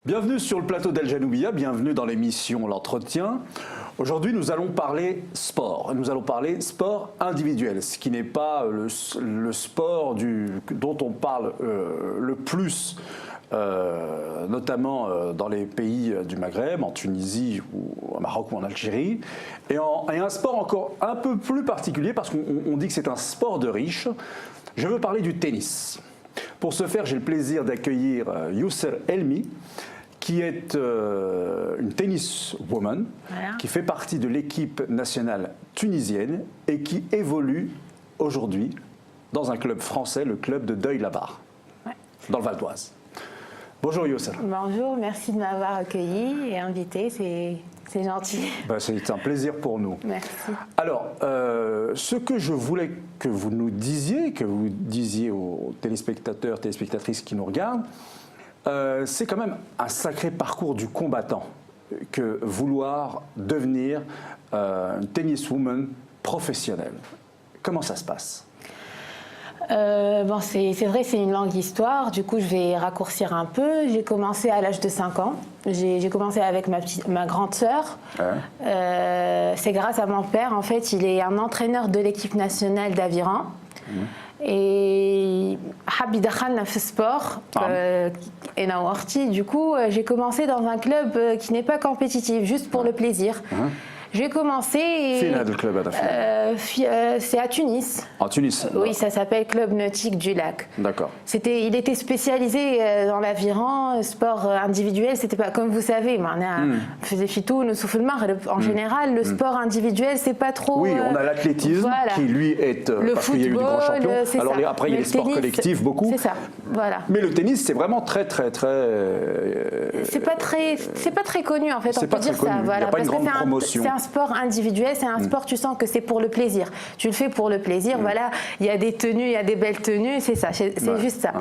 Bienvenue sur le plateau d'Al Janoubia, bienvenue dans l'émission L'Entretien. Aujourd'hui, nous allons parler sport. Nous allons parler sport individuel, ce qui n'est pas le sport dont on parle le plus, notamment dans les pays du Maghreb, en Tunisie, ou au Maroc ou en Algérie. Et un sport encore un peu plus particulier, parce qu'on dit que c'est un sport de riches. Je veux parler du tennis. Pour ce faire, j'ai le plaisir d'accueillir Yousser Elmi, qui est une tennis woman, voilà, qui fait partie de l'équipe nationale tunisienne et qui évolue aujourd'hui dans un club français, le club de Deuil-la-Barre, ouais, dans le Val d'Oise. Bonjour Yousser. Bonjour, merci de m'avoir accueilli et invité, c'est gentil. Ben, c'est un plaisir pour nous. Merci. Alors, ce que je voulais que vous nous disiez, aux téléspectateurs, téléspectatrices qui nous regardent, c'est quand même un sacré parcours du combattant que vouloir devenir une tenniswoman professionnelle. Comment ça se passe? Bon, c'est vrai, c'est une longue histoire. Du coup, je vais raccourcir un peu. J'ai commencé à l'âge de 5 ans. J'ai commencé avec ma grande sœur. Ouais. C'est grâce à mon père. En fait, il est un entraîneur de l'équipe nationale d'aviron. Mmh. Et Habib Dakhalna fait sport et du coup j'ai commencé dans un club qui n'est pas compétitif, juste pour le plaisir. J'ai commencé et c'est à Tunis. En Tunis? Oui, ça s'appelle Club Nautique du Lac. D'accord. Il était spécialisé dans l'aviron, sport individuel. C'était pas comme vous savez, on faisait fitou, nous souffle en général, le sport individuel, c'est pas trop. Oui, on a l'athlétisme, voilà, qui lui est le parce qu'il y a eu des grands champions. Alors ça. Après, il y a les sports collectifs, beaucoup. C'est ça. Voilà. Mais le tennis, c'est vraiment très. C'est pas très connu en fait. On peut dire ça. Voilà, il n'y a pas une grande promotion. C'est un sport individuel, c'est un sport, tu sens que c'est pour le plaisir. Tu le fais pour le plaisir, voilà, il y a des tenues, il y a des belles tenues, c'est ça, c'est juste ça. Ouais.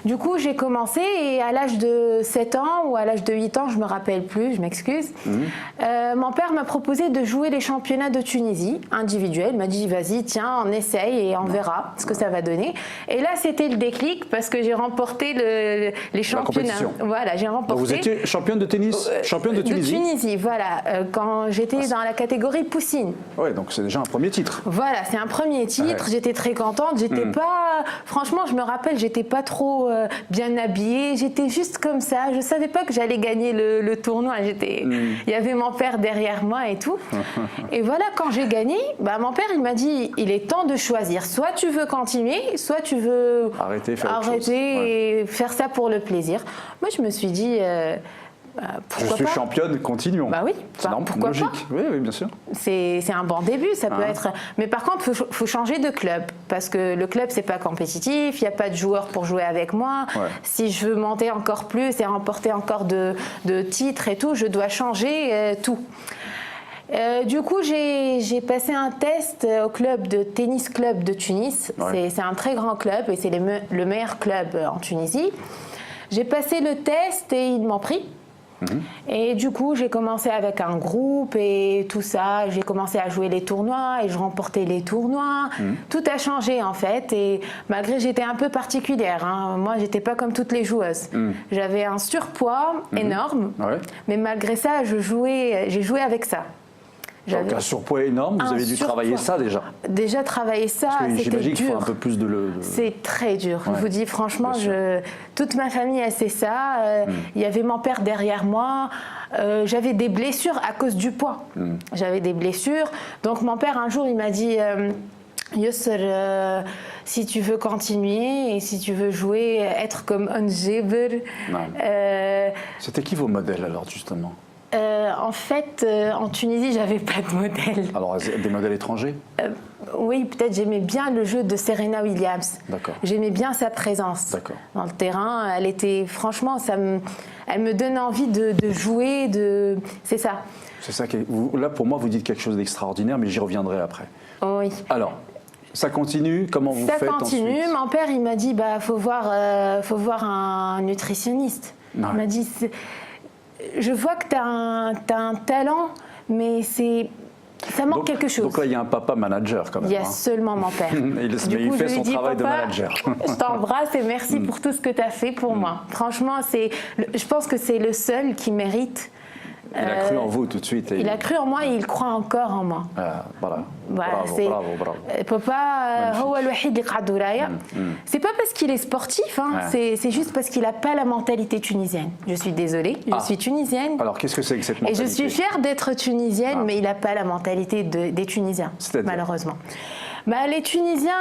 Du coup, j'ai commencé et à l'âge de 7 ans ou à l'âge de 8 ans, je ne me rappelle plus, je m'excuse, mon père m'a proposé de jouer les championnats de Tunisie individuels. Il m'a dit, vas-y, tiens, on essaye et on verra ce que ça va donner. Et là, c'était le déclic parce que j'ai remporté les championnats. Voilà, j'ai remporté. Donc vous étiez championne de tennis, championne de Tunisie. De Tunisie, voilà, quand j'étais dans la catégorie poussine. Oui, donc c'est déjà un premier titre. Voilà, c'est un premier titre, j'étais très contente, j'étais pas, franchement, je me rappelle, j'étais pas trop bien habillée, j'étais juste comme ça, je savais pas que j'allais gagner le tournoi, il y avait mon père derrière moi et tout. Et voilà, quand j'ai gagné, mon père il m'a dit, il est temps de choisir, soit tu veux continuer, soit tu veux arrêter et faire ça pour le plaisir. Moi je me suis dit, je suis championne, continuons. Bah oui, pourquoi logique. Pas oui, bien sûr. C'est un bon début, ça peut être. Mais par contre, faut changer de club parce que le club c'est pas compétitif, il n'y a pas de joueurs pour jouer avec moi. Ouais. Si je veux monter encore plus et remporter encore de titres et tout, je dois changer tout. Du coup, j'ai passé un test au club de tennis club de Tunis. Ouais. C'est un très grand club et c'est le meilleur club en Tunisie. J'ai passé le test et ils m'ont pris. Et du coup, j'ai commencé avec un groupe et tout ça. J'ai commencé à jouer les tournois et je remportais les tournois. Tout a changé en fait. Et malgré j'étais un peu particulière, hein. Moi, j'étais pas comme toutes les joueuses. J'avais un surpoids énorme, mais malgré ça, j'ai joué avec ça. Donc un surpoids énorme, vous avez dû travailler ça déjà? Déjà travailler ça, c'était dur. J'imagine qu'il faut un peu plus de... C'est très dur, je vous dis franchement, toute ma famille elle sait ça. Il y avait mon père derrière moi, j'avais des blessures à cause du poids. J'avais des blessures, donc mon père un jour il m'a dit... Yousser, si tu veux continuer et si tu veux jouer, être comme un Geber... C'était qui vos modèles alors justement? En fait, en Tunisie, j'avais pas de modèle. Alors, des modèles étrangers? Oui, peut-être j'aimais bien le jeu de Serena Williams. D'accord. J'aimais bien sa présence dans le terrain. Elle était, franchement, elle me donne envie de jouer, c'est ça. C'est ça là, pour moi, vous dites quelque chose d'extraordinaire, mais j'y reviendrai après. Oui. Alors, ça continue? Comment vous faites ensuite? Ça continue. Mon père, il m'a dit, faut voir un nutritionniste. Non. Il m'a dit... Je vois que tu as un talent, mais c'est Ça manque quelque chose. Donc là, il y a un papa manager quand même. Il y a seulement mon père. Il fait son travail de manager. Je t'embrasse et merci pour tout ce que tu as fait pour moi. Franchement, je pense que c'est le seul qui mérite. Il a cru en vous tout de suite. Il a cru en moi et il croit encore en moi. Voilà. Bravo. Papa, c'est pas parce qu'il est sportif, hein, c'est juste parce qu'il n'a pas la mentalité tunisienne. Je suis désolée, je suis tunisienne. Alors qu'est-ce que c'est que cette mentalité? Et je suis fière d'être tunisienne, mais il n'a pas la mentalité des Tunisiens, malheureusement. Bah, les Tunisiens,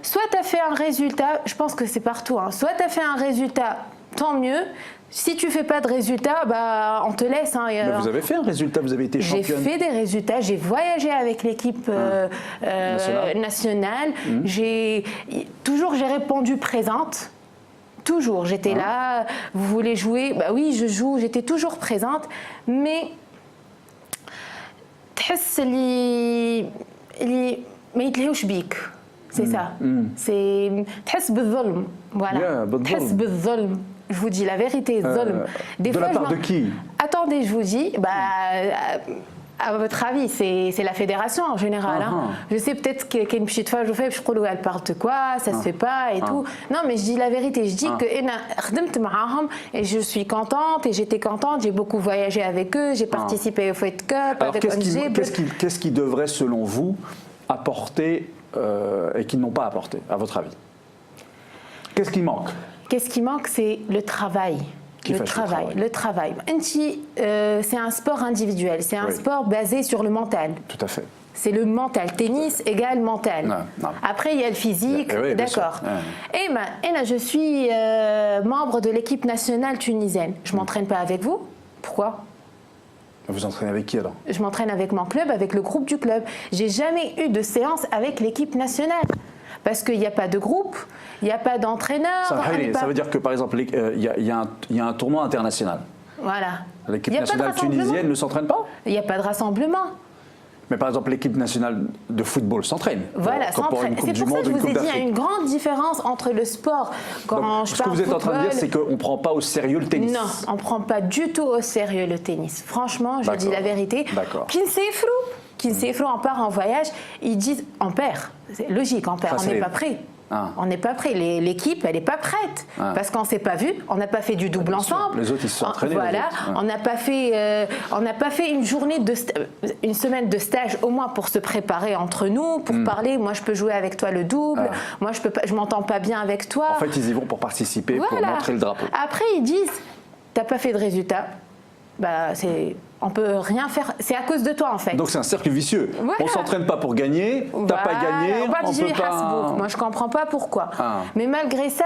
soit tu as fait un résultat, je pense que c'est partout, hein, soit tu as fait un résultat, tant mieux. Si tu fais pas de résultats, bah, on te laisse. Hein, mais vous avez fait un résultat, vous avez été championne. J'ai fait des résultats, j'ai voyagé avec l'équipe nationale. Toujours j'ai répondu présente. Toujours, j'étais là. Vous voulez jouer? Bah oui, je joue. J'étais toujours présente, mais ما يتلهوش بيك. C'est ça. C'est تحس بالظلم. Voilà. تحس بالظلم. Je vous dis la vérité, Zolm. De la part de qui? Attendez, je vous dis, à votre avis, c'est la fédération en général. Hein. Je sais peut-être qu'il y a une petite fois, je fais, je crois qu'elle parle de quoi, ça se fait pas et tout. Non, mais je dis la vérité, je dis que et je suis contente et j'étais contente, j'ai beaucoup voyagé avec eux, j'ai participé au Fed Cup. Alors qu'est-ce qui devrait, selon vous, apporter et qu'ils n'ont pas apporté, à votre avis? Qu'est-ce qui manque? Qu'est-ce qui manque, c'est le travail. Le travail. C'est un sport individuel, c'est un sport basé sur le mental. Tout à fait. C'est le mental. Tennis égale mental. Non. Après, il y a le physique, d'accord. Et là, je suis membre de l'équipe nationale tunisienne. Je ne m'entraîne pas avec vous. Pourquoi? Vous entraînez avec qui alors? Je m'entraîne avec mon club, avec le groupe du club. J'ai jamais eu de séance avec l'équipe nationale. Parce qu'il n'y a pas de groupe, il n'y a pas d'entraîneur. Ça veut dire que par exemple, il y a un tournoi international. Voilà. L'équipe nationale tunisienne ne s'entraîne pas? Il n'y a pas de rassemblement. Mais par exemple, l'équipe nationale de football s'entraîne. Voilà, s'entraîne. C'est pour ça que je vous ai dit, il y a une grande différence entre le sport. Ce que vous êtes en train de dire, c'est qu'on ne prend pas au sérieux le tennis. Non, on ne prend pas du tout au sérieux le tennis. Franchement, je dis la vérité. D'accord. On part en voyage, ils disent on perd. C'est logique, on perd, on n'est pas prêt. On n'est pas prêt. L'équipe, elle n'est pas prête. Parce qu'on ne s'est pas vu, on n'a pas fait du double ensemble. Les autres, ils se sont entraînés. Voilà, on n'a pas fait une semaine de stage au moins pour se préparer entre nous, pour parler. Moi, je peux jouer avec toi le double. Moi, je m'entends pas bien avec toi. En fait, ils y vont pour participer, pour montrer le drapeau. Après, ils disent, t'as pas fait de résultat. Bah, on peut rien faire, c'est à cause de toi en fait. Donc c'est un cercle vicieux. Voilà. On s'entraîne pas pour gagner, t'as pas gagné, on peut pas... Moi je comprends pas pourquoi. Mais malgré ça,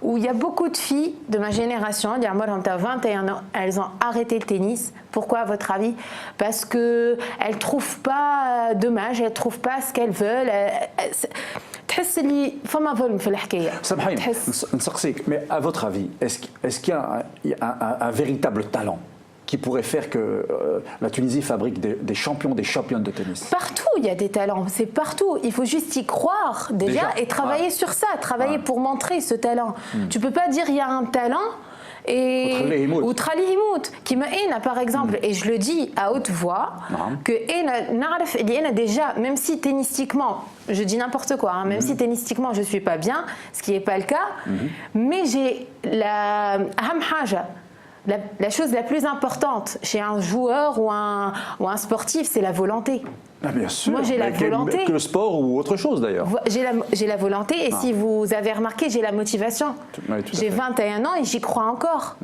où il y a beaucoup de filles de ma génération, moi j'en ai 21 ans, elles ont arrêté le tennis. Pourquoi à votre avis? Parce que elles trouvent pas dommage, elles trouvent pas ce qu'elles veulent. تحس اللي فما ظلم في الحكايه. سامحيني نسقسيك, mais à votre avis, est-ce qu'il y a un véritable talent qui pourrait faire que la Tunisie fabrique des champions, des championnes de tennis? Partout, il y a des talents, c'est partout. Il faut juste y croire déjà et travailler sur ça, travailler pour montrer ce talent. Tu peux pas dire il y a un talent ou Trali Himout qui me par exemple, et je le dis à haute voix, que déjà, même si tennistiquement, je dis n'importe quoi, hein, même si tennistiquement je suis pas bien, ce qui n'est pas le cas, mais j'ai la chose la plus importante chez un joueur ou un sportif, c'est la volonté. Ah bien sûr. Moi j'ai la volonté. Que le sport ou autre chose d'ailleurs. J'ai la volonté et si vous avez remarqué, j'ai la motivation. J'ai 21 ans et j'y crois encore.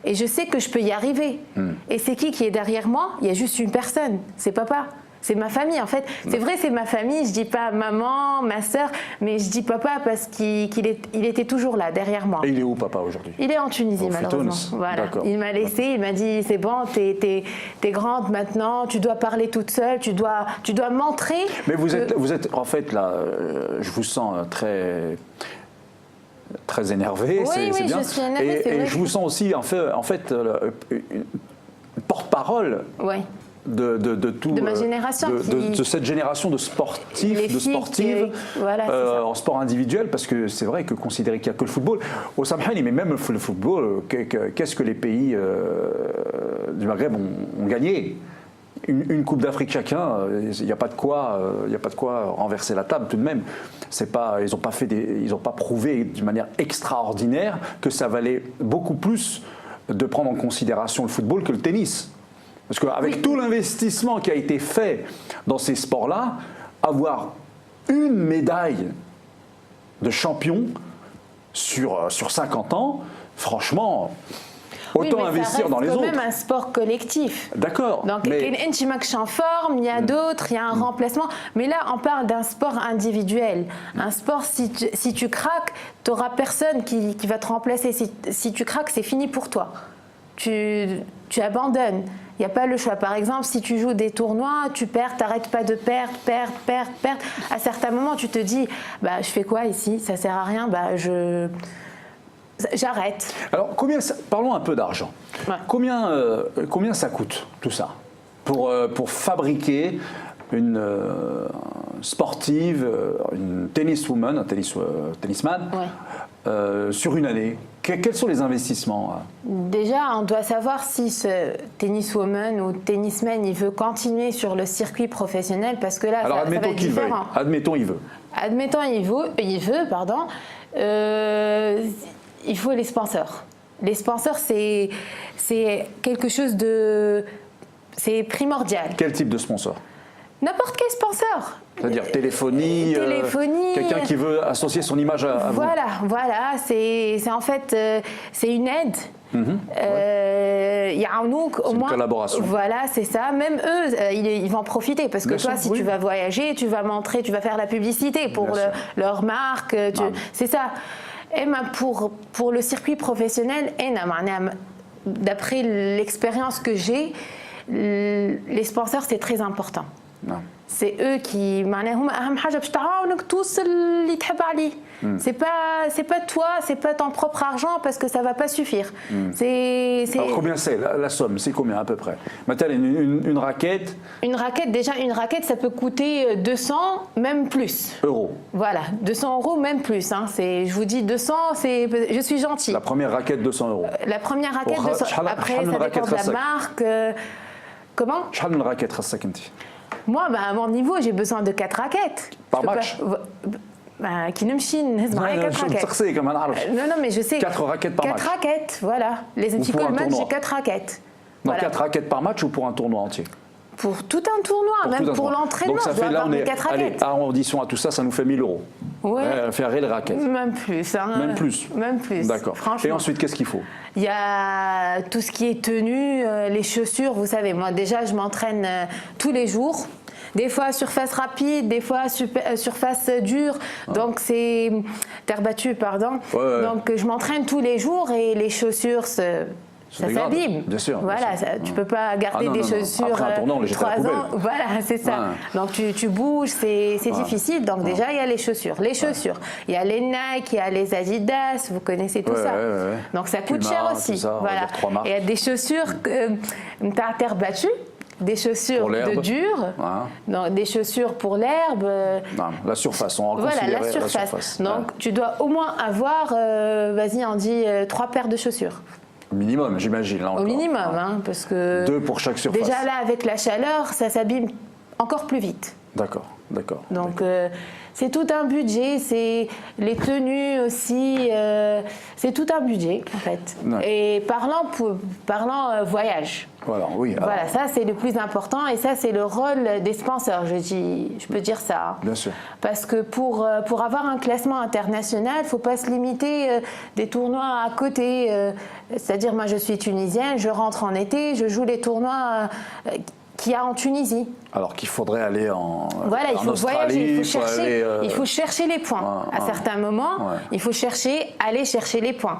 Et je sais que je peux y arriver. Et c'est qui est derrière moi? Il y a juste une personne, c'est papa. C'est ma famille en fait. C'est vrai, c'est ma famille. Je dis pas maman, ma sœur, mais je dis papa parce qu'il était toujours là derrière moi. Et il est où papa aujourd'hui? Il est en Tunisie malheureusement. Voilà. Il m'a laissé, il m'a dit c'est bon, t'es grande maintenant, tu dois parler toute seule, tu dois montrer. Mais vous êtes en fait là, je vous sens très énervé. Oui, bien. Je suis énervée, et je vous sens aussi en fait une porte-parole. Oui. De ma génération, de cette génération de sportifs, de sportives en sport individuel, parce que c'est vrai que considérer qu'il n'y a que le football, au Samhani, mais même le football, qu'est-ce que les pays du Maghreb ont gagné? une Coupe d'Afrique chacun, il n'y a pas de quoi renverser la table tout de même. Ils n'ont pas prouvé d'une manière extraordinaire que ça valait beaucoup plus de prendre en considération le football que le tennis. Parce qu'avec tout l'investissement qui a été fait dans ces sports-là, avoir une médaille de champion sur 50 ans, franchement, autant investir dans les autres. C'est quand même un sport collectif. D'accord. Donc, il y a un match en forme, il y a d'autres, il y a un remplacement. Mais là, on parle d'un sport individuel. Un sport, si tu craques, tu n'auras personne qui va te remplacer. Si tu craques, c'est fini pour toi. Tu abandonnes. Il n'y a pas le choix. Par exemple, si tu joues des tournois, tu perds, tu n'arrêtes pas de perdre. À certains moments, tu te dis, bah, je fais quoi ici? Ça ne sert à rien, bah, j'arrête. Alors, parlons un peu d'argent. Ouais. Combien ça coûte tout ça pour fabriquer une sportive, une tenniswoman, un tennisman, ouais. Sur une année? Quels sont les investissements? Déjà, on doit savoir si ce tenniswoman ou tennisman il veut continuer sur le circuit professionnel, parce que là, alors, ça va être différent. Admettons, il veut. Admettons, il veut, pardon. Il faut les sponsors. Les sponsors, c'est quelque chose de... C'est primordial. Quel type de sponsor? N'importe quel sponsor. C'est-à-dire téléphonie, quelqu'un qui veut associer son image à vous. Voilà. C'est en fait, c'est une aide. Il y a un au moins. Une collaboration. Voilà, c'est ça. Même eux, ils vont en profiter, parce que toi, si tu vas voyager, tu vas montrer, tu vas faire la publicité pour leur marque. C'est ça. Et pour le circuit professionnel, d'après l'expérience que j'ai, les sponsors, c'est très important. C'est eux qui c'est pas toi, c'est pas ton propre argent, parce que ça va pas suffire. Alors combien c'est la somme? C'est combien à peu près? Maintenant, une raquette. Une raquette, ça peut coûter 200, même plus. Euros. Voilà, 200 euros, même plus. Hein. Je vous dis 200, je suis gentille. La première raquette, 200 euros. La première raquette, 200. Après, ça dépend de la marque. Comment? شحال من raquette خاصك انت? Moi, à mon niveau, j'ai besoin de 4 raquettes. Par match? Qui ne me chine, 4 raquettes. Non, mais je sais. 4 raquettes par match. 4 raquettes, voilà. Les anti-call match, j'ai 4 raquettes. Non, 4 raquettes par match ou pour un tournoi entier? Pour tout un tournoi, même pour l'entraînement. Donc ça fait là, on est 4 raquettes. Allez, arrondissons à tout ça, ça nous fait 1000 euros. Ouais. Faire les raquettes. Même plus. Hein. Même plus. Même plus. D'accord. Et ensuite, qu'est-ce qu'il faut? Il y a tout ce qui est tenue, les chaussures. Vous savez, moi déjà, je m'entraîne tous les jours. Des fois surface rapide, des fois surface dure. Donc c'est terre battue, pardon. Ouais. Donc je m'entraîne tous les jours et les chaussures ça s'abîme. Bien sûr. Voilà, bien sûr. Tu peux pas garder des chaussures après un tournant, on les jette à la 3 poubelle. ans. Voilà, c'est ça. Ouais. Donc tu bouges, c'est difficile. Donc déjà il y a les chaussures. Il y a les Nike, il y a les Adidas, vous connaissez tout ça. Ouais. Donc ça coûte cher aussi. Ça, voilà. Et il y a des chaussures à terre battue. Des chaussures de dur, des chaussures pour l'herbe. La surface, on va considérer la surface. Donc tu dois au moins avoir, vas-y, on dit 3 paires de chaussures. Minimum, j'imagine. Là encore. Au minimum, parce que 2 pour chaque surface. Déjà là, avec la chaleur, ça s'abîme encore plus vite. D'accord. Donc c'est tout un budget, c'est les tenues aussi, c'est tout un budget en fait. Ouais. Et parlant voyage. Voilà, oui. Alors... Voilà, ça c'est le plus important et ça c'est le rôle des sponsors, je peux dire ça. Bien sûr. Parce que pour avoir un classement international, il ne faut pas se limiter des tournois à côté. C'est-à-dire, moi je suis tunisienne, je rentre en été, je joue les tournois qu'il y a en Tunisie. Alors qu'il faudrait aller en Voilà, il faut Australie, voyager, il faut chercher les points. À certains moments, il faut aller chercher les points.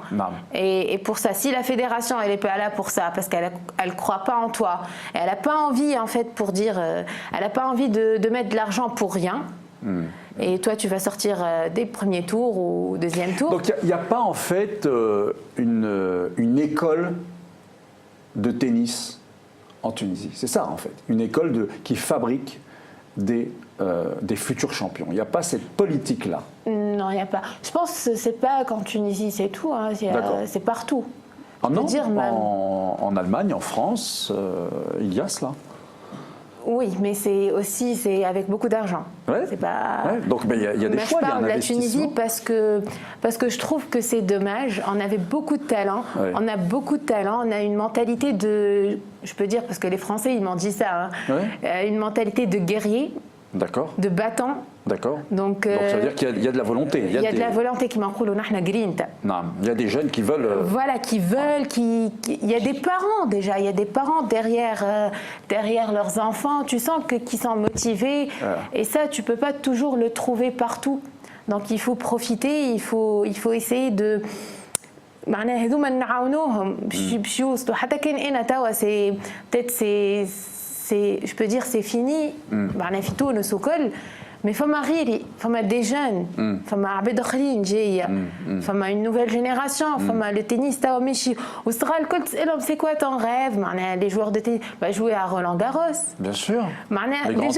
Et pour ça, si la fédération, elle n'est pas là pour ça, parce qu'elle ne croit pas en toi, elle n'a pas envie, en fait, elle n'a pas envie de mettre de l'argent pour rien. Et toi, tu vas sortir des premiers tours ou deuxième tour. Donc, il n'y a pas, en fait, une école de tennis en Tunisie. C'est ça, en fait. Une école qui fabrique des futurs champions. Il n'y a pas cette politique-là. Non, il n'y a pas. Je pense que ce n'est pas qu'en Tunisie, c'est tout. Hein. C'est partout. En Allemagne, en France, il y a cela. Oui, mais c'est aussi avec beaucoup d'argent. Ouais. C'est pas. Ouais. Donc il y a des choix, il y a un investissement. Je parle de la Tunisie parce que je trouve que c'est dommage. On avait beaucoup de talent. Ouais. On a beaucoup de talent. On a une mentalité de, je peux dire parce que les Français ils m'ont dit ça, hein, Ouais. une mentalité de guerrier, D'accord. de battant. D'accord. Donc ça veut dire qu'il y a de la volonté. Il y a de la volonté qui m'enroule. Non, il y a des jeunes qui veulent. Voilà, qui veulent, il y a des parents déjà, il y a des parents derrière leurs enfants. Tu sens qu'ils sont motivés. Et ça, tu peux pas toujours le trouver partout. Donc il faut profiter, il faut essayer de. معناها هذوما نعاونوهم باش يوصلوا حتى كان انا توا سي peut-être c'est je peux dire c'est fini معناها في تونس وكل mais فما غيري فما دي جون فما عباد اخرين جايه فما une nouvelle génération فما le tennis توا ماشي والصغار الكل تسالهم c'est quoi ton rêve معناها les joueurs de tennis jouer à Roland Garros bien sûr معناها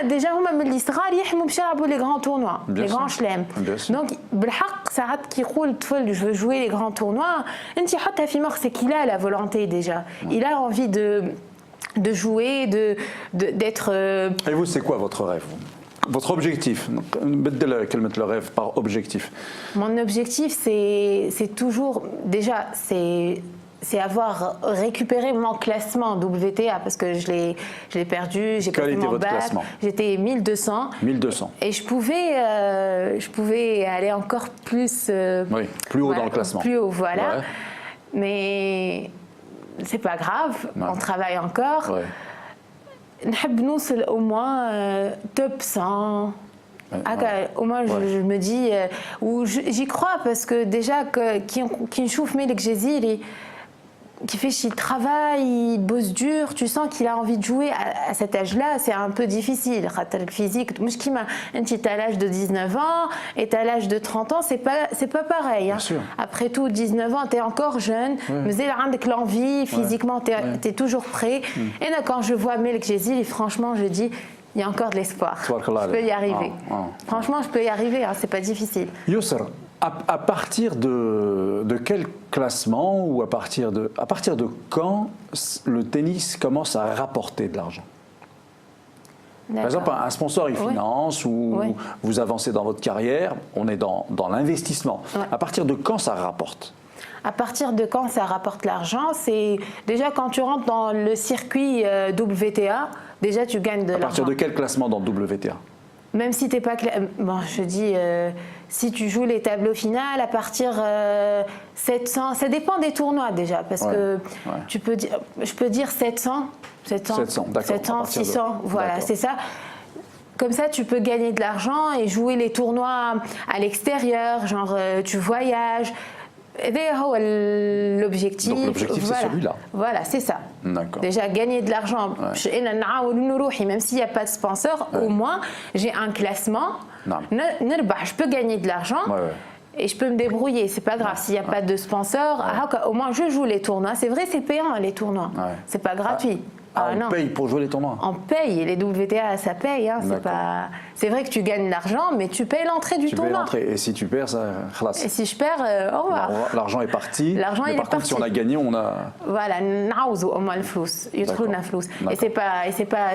déjà هما من اللي صغار يحلموا باش يلعبوا les grands tournois les grands chelems donc بالحق ساعات كي يقول الطفل je veux jouer les grands tournois انت حطها في مخك c'est qu'il a la volonté déjà il a envie de jouer d'être Et vous c'est quoi votre rêve? Votre objectif, بدل كلمة le rêve par objectif. Mon objectif, c'est toujours, déjà, c'est avoir récupéré mon classement WTA parce que je l'ai perdu, j'ai perdu mon bac, j'étais 1200. 1200. Et je pouvais aller encore plus... oui, plus haut dans le classement. Plus haut, voilà. Ouais. Mais c'est pas grave, on travaille encore. Ouais. نحب نوصل au moins top 100. Au moins je me dis ou j'y crois parce que déjà qui نشوف مالك جزيري qui fait qu'il travaille, il bosse dur, tu sens qu'il a envie de jouer à cet âge-là, c'est un peu difficile. Le physique, moi je tu as l'âge de 19 ans et tu as l'âge de 30 ans, c'est pas pareil. Hein. Après tout, 19 ans, tu es encore jeune, mais avec l'envie, physiquement, tu es toujours prêt. Et là, quand je vois Melek Jezili, franchement, je dis, il y a encore de l'espoir. Je peux y arriver. Franchement, je peux y arriver, hein, c'est pas difficile. Yousra, à partir de quel classement ou à partir de quand le tennis commence à rapporter de l'argent? Par exemple, un sponsor il finance ou vous avancez dans votre carrière, on est dans l'investissement. À partir de quand ça rapporte? À partir de quand ça rapporte l'argent? C'est déjà quand tu rentres dans le circuit WTA, déjà tu gagnes de l'argent. À partir de quel classement dans WTA? Même si tu n'es pas clair, bon, je dis, si tu joues les tableaux finales, à partir 700, ça dépend des tournois déjà, parce que je peux dire 700, 600, voilà, c'est ça. Comme ça, tu peux gagner de l'argent et jouer les tournois à l'extérieur, genre tu voyages. L'objectif. Donc l'objectif c'est celui-là. Voilà, c'est ça. Déjà gagner de l'argent. Même s'il n'y a pas de sponsor, au moins j'ai un classement. Je peux gagner de l'argent. Et je peux me débrouiller, c'est pas grave. S'il n'y a pas de sponsor, au moins je joue les tournois. C'est vrai, c'est payant les tournois. C'est pas gratuit. On paye pour jouer les tournois? On paye, les WTA ça paye. Hein, c'est vrai que tu gagnes de l'argent, mais tu payes l'entrée du tournoi. Et si tu perds, ça Et si je perds, au revoir. L'argent est parti. Mais par contre, si on a gagné, on a. Voilà, au moins le flous. Et c'est pas.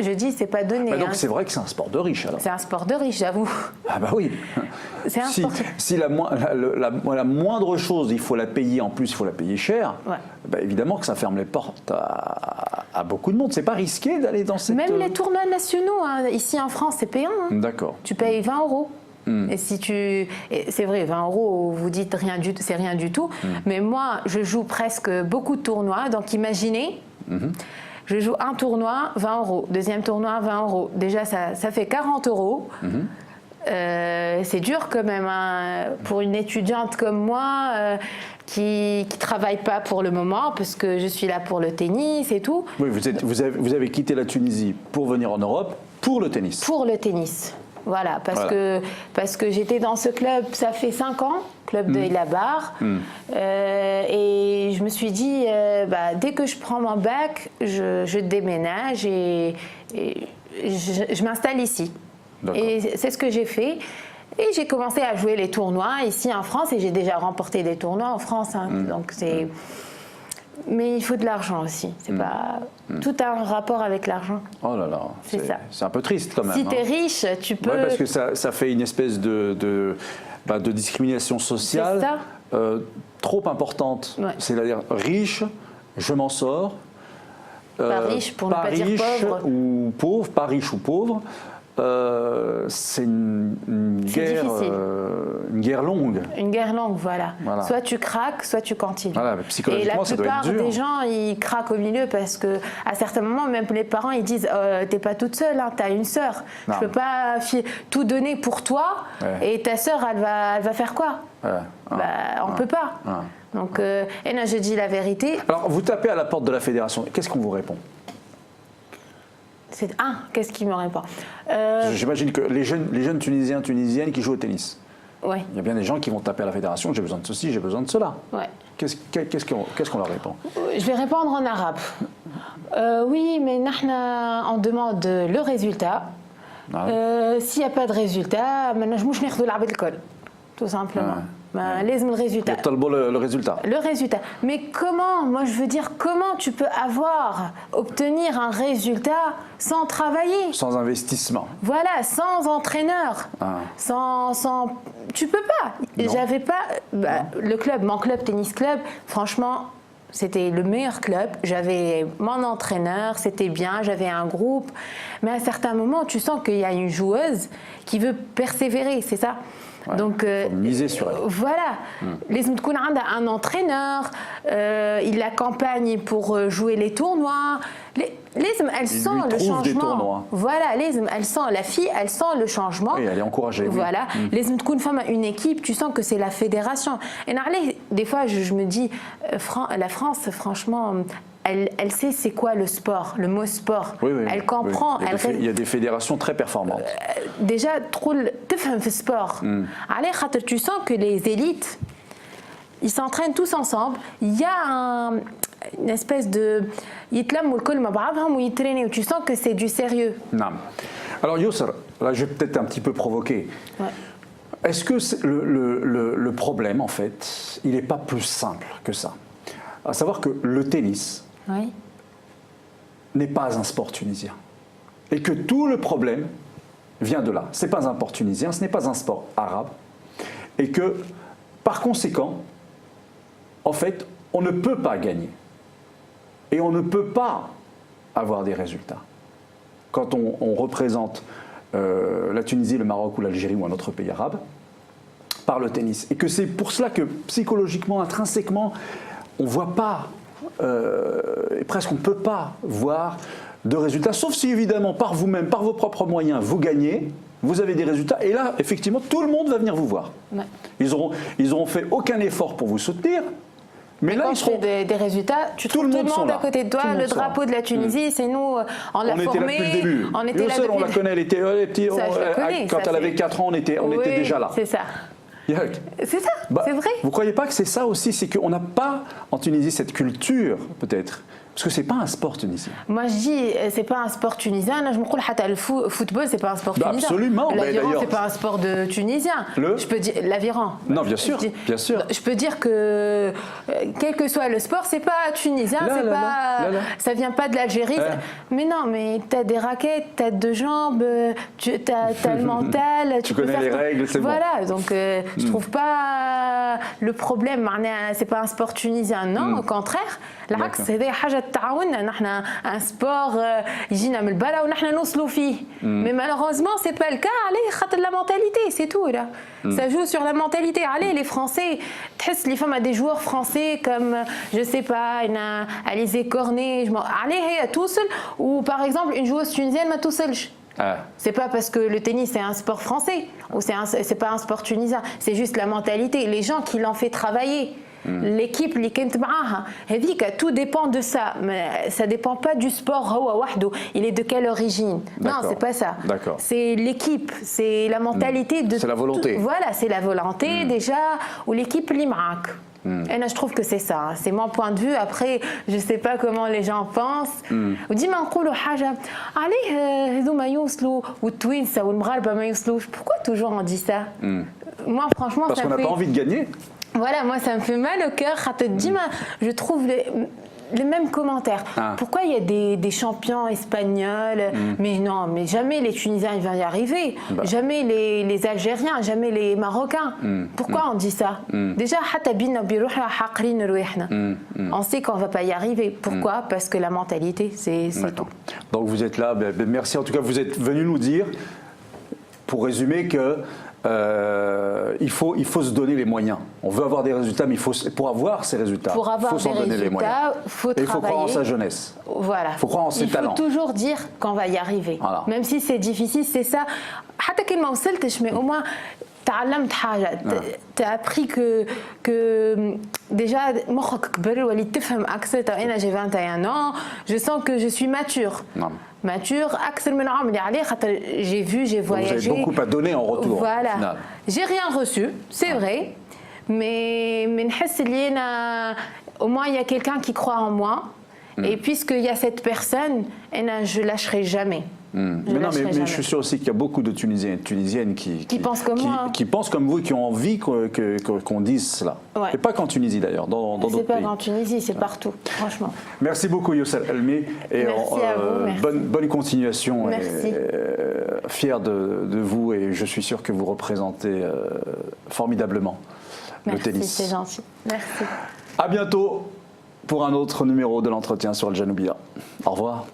Je dis, c'est pas donné. Donc c'est vrai que c'est un sport de riche alors. C'est un sport de riche, j'avoue. Ah bah oui. C'est un sport. Si la moindre chose, il faut la payer en plus, il faut la payer cher. Bah évidemment que ça ferme les portes à beaucoup de monde. C'est pas risqué d'aller dans cette. Même les tournois nationaux, hein, ici en France, c'est payant. Hein. D'accord. Tu payes 20 €. Et si c'est vrai, 20 €, vous dites c'est rien du tout. Mais moi, je joue presque beaucoup de tournois. Donc imaginez. Je joue un tournoi, 20 €. Deuxième tournoi, 20 €. Déjà, ça fait 40 €. C'est dur quand même hein, pour une étudiante comme moi qui ne travaille pas pour le moment parce que je suis là pour le tennis et tout. Oui, vous avez quitté la Tunisie pour venir en Europe pour le tennis. Pour le tennis. Voilà, parce que j'étais dans ce club, ça fait 5 ans, club de Ilabar, et je me suis dit, dès que je prends mon bac, je déménage et je m'installe ici. Et c'est ce que j'ai fait. Et j'ai commencé à jouer les tournois ici en France et j'ai déjà remporté des tournois en France. Hein, donc Mais il faut de l'argent aussi. C'est pas tout a un rapport avec l'argent. Oh là là, c'est un peu triste quand même. Si tu es riche, tu peux. Ouais, parce que ça fait une espèce de discrimination sociale trop importante. Ouais. C'est-à-dire riche, je m'en sors. Pas riche pour ne pas dire pauvre. Ou pauvre, pas riche ou pauvre. C'est une guerre longue. Une guerre longue, voilà. Soit tu craques, soit tu continues. Voilà, psychologiquement, ça doit être dur. Et la plupart des gens, ils craquent au milieu parce qu'à certains moments, même les parents, ils disent t'es pas toute seule, hein, t'as une sœur. Je peux pas tout donner pour toi et ta sœur, elle va faire quoi? On peut pas. Donc, et là, je dis la vérité. Alors, vous tapez à la porte de la fédération. Qu'est-ce qu'on vous répond? Qu'est-ce qui me répond? J'imagine que les jeunes Tunisiens, Tunisiennes qui jouent au tennis, il y a bien des gens qui vont taper à la fédération, j'ai besoin de ceci, j'ai besoin de cela. Qu'est-ce qu'on leur répond? Je vais répondre en arabe. Oui, mais on demande le résultat. S'il n'y a pas de résultat, tout simplement. Le résultat. Le résultat. Le résultat. Mais comment, moi je veux dire, comment tu peux obtenir un résultat sans travailler? Sans investissement. Voilà, sans entraîneur. Tu peux pas. J'avais pas. Mon club, tennis club, franchement, c'était le meilleur club. J'avais mon entraîneur, c'était bien, j'avais un groupe. Mais à certains moments, tu sens qu'il y a une joueuse qui veut persévérer, c'est ça? Donc, faut miser sur elle. Voilà. Les Mtkoun a un entraîneur, il l'accompagne pour jouer les tournois. Elle sent le changement. Voilà, elle sent la fille, elle sent le changement. Oui, elle est encouragée. Voilà. Les Mtkoun femme une équipe, tu sens que c'est la fédération. Et des fois, je me dis, la France, franchement. Elle sait c'est quoi le sport, le mot sport. Elle comprend. Il y a des fédérations très performantes. Déjà, trop le sport. Tu sens que les élites, ils s'entraînent tous ensemble. Il y a une espèce de... Tu sens que c'est du sérieux. Non. Alors Yousr, là je vais peut-être un petit peu provoquer. Est-ce que le problème, en fait, il n'est pas plus simple que ça? À savoir que le tennis n'est pas un sport tunisien. Et que tout le problème vient de là. Ce n'est pas un sport tunisien, ce n'est pas un sport arabe. Et que, par conséquent, en fait, on ne peut pas gagner. Et on ne peut pas avoir des résultats. Quand on représente la Tunisie, le Maroc ou l'Algérie ou un autre pays arabe, par le tennis. Et que c'est pour cela que, psychologiquement, intrinsèquement, on ne voit pas, et presque on ne peut pas voir de résultats, sauf si évidemment par vous-même, par vos propres moyens, vous gagnez, vous avez des résultats, et là, effectivement, tout le monde va venir vous voir. Ils auront fait aucun effort pour vous soutenir, mais là, quand tu fais des résultats, tu trouves tout le monde à côté de toi, le drapeau de la Tunisie, c'est nous, on l'a formé. On était là depuis le début. On était là depuis... on la connaît, elle était, quand elle avait 4 ans, on était déjà là. C'est ça. C'est ça, c'est vrai. Vous ne croyez pas que c'est ça aussi? C'est qu'on n'a pas en Tunisie cette culture, peut-être. Parce que ce n'est pas un sport tunisien. Moi je dis, c'est pas un sport tunisien. Là, je me dis, le football, c'est pas un sport tunisien. Absolument. L'aviron, c'est pas un sport de tunisien. Je peux dire l'aviron. Non, bien sûr, bien sûr. Je peux dire que quel que soit le sport, c'est pas tunisien, ça vient pas de l'Algérie. Mais non, mais t'as des raquettes, t'as 2 jambes, t'as le mental. Tu connais les règles, c'est bon. Voilà, donc je trouve pas le problème. C'est pas un sport tunisien, non, au contraire. العكس هذا حاجه تعاوننا نحن un sport يجينا من البلا ونحن نوصلوا فيه mais malheureusement c'est pas le cas عليه خاطر la mentalité c'est tout là ça joue sur la mentalité allez les français تحس les femmes à des joueurs français comme je sais pas Alizé Cornet allez هي توصل ou par exemple une joueuse tunisienne ما توصلش. C'est pas parce que le tennis c'est un sport français ou c'est pas un sport tunisien, c'est juste la mentalité, les gens qui l'ont fait travailler. L'équipe اللي كنت معاها هذيك tout dépend de ça mais ça dépend pas du sport هو وحده il est de quelle origine. Non, c'est pas ça. C'est l'équipe, c'est la mentalité de c'est la volonté. Voilà, c'est la volonté déjà ou l'équipe اللي معاك. Et là, je trouve que c'est ça, c'est mon point de vue. Après, je sais pas comment les gens pensent. وديما نقولوا حاجه عليه هذوما يوصلوا والتوينسه والمغاربه ما يوصلوش. Pourquoi toujours on dit ça? Moi, franchement, parce qu'on n'a pas envie de gagner. Voilà, moi ça me fait mal au cœur. Je trouve les mêmes commentaires. Ah. Pourquoi il y a des champions espagnols, mais non, mais jamais les Tunisiens ils vont y arriver, jamais les Algériens, jamais les Marocains. Pourquoi on dit ça? Déjà, on sait qu'on ne va pas y arriver. Pourquoi? Parce que la mentalité, c'est tout. Donc vous êtes là, merci en tout cas, vous êtes venu nous dire, pour résumer, que il faut se donner les moyens. On veut avoir des résultats, mais pour avoir ces résultats, il faut s'en donner les moyens. Et il faut croire en sa jeunesse. Voilà. Il faut croire en ses talents. Il faut toujours dire qu'on va y arriver. Voilà. Même si c'est difficile, c'est ça. Mais au moins, tu as appris que déjà, j'ai 21 ans, je sens que je suis mature. Non. Mature, j'ai vu, j'ai voyagé. Vous avez beaucoup à donner en retour. Voilà. J'ai rien reçu, c'est vrai, mais au moins il y a quelqu'un qui croit en moi. Et puisqu'il y a cette personne, je ne lâcherai jamais. Mais je suis sûr aussi qu'il y a beaucoup de Tunisiens et de Tunisiennes qui pensent comme moi. Qui pensent comme vous et qui ont envie qu'on dise cela. Ouais. Et pas qu'en Tunisie d'ailleurs, dans d'autres pays. C'est pas qu'en Tunisie, c'est partout, franchement. Merci beaucoup Youssel Helmi. Et merci à vous. Merci. Bonne continuation. Merci. Et, fier de vous et je suis sûr que vous représentez formidablement le tennis. Merci, c'est gentil. Merci. À bientôt pour un autre numéro de l'entretien sur Al Janoubia. Au revoir.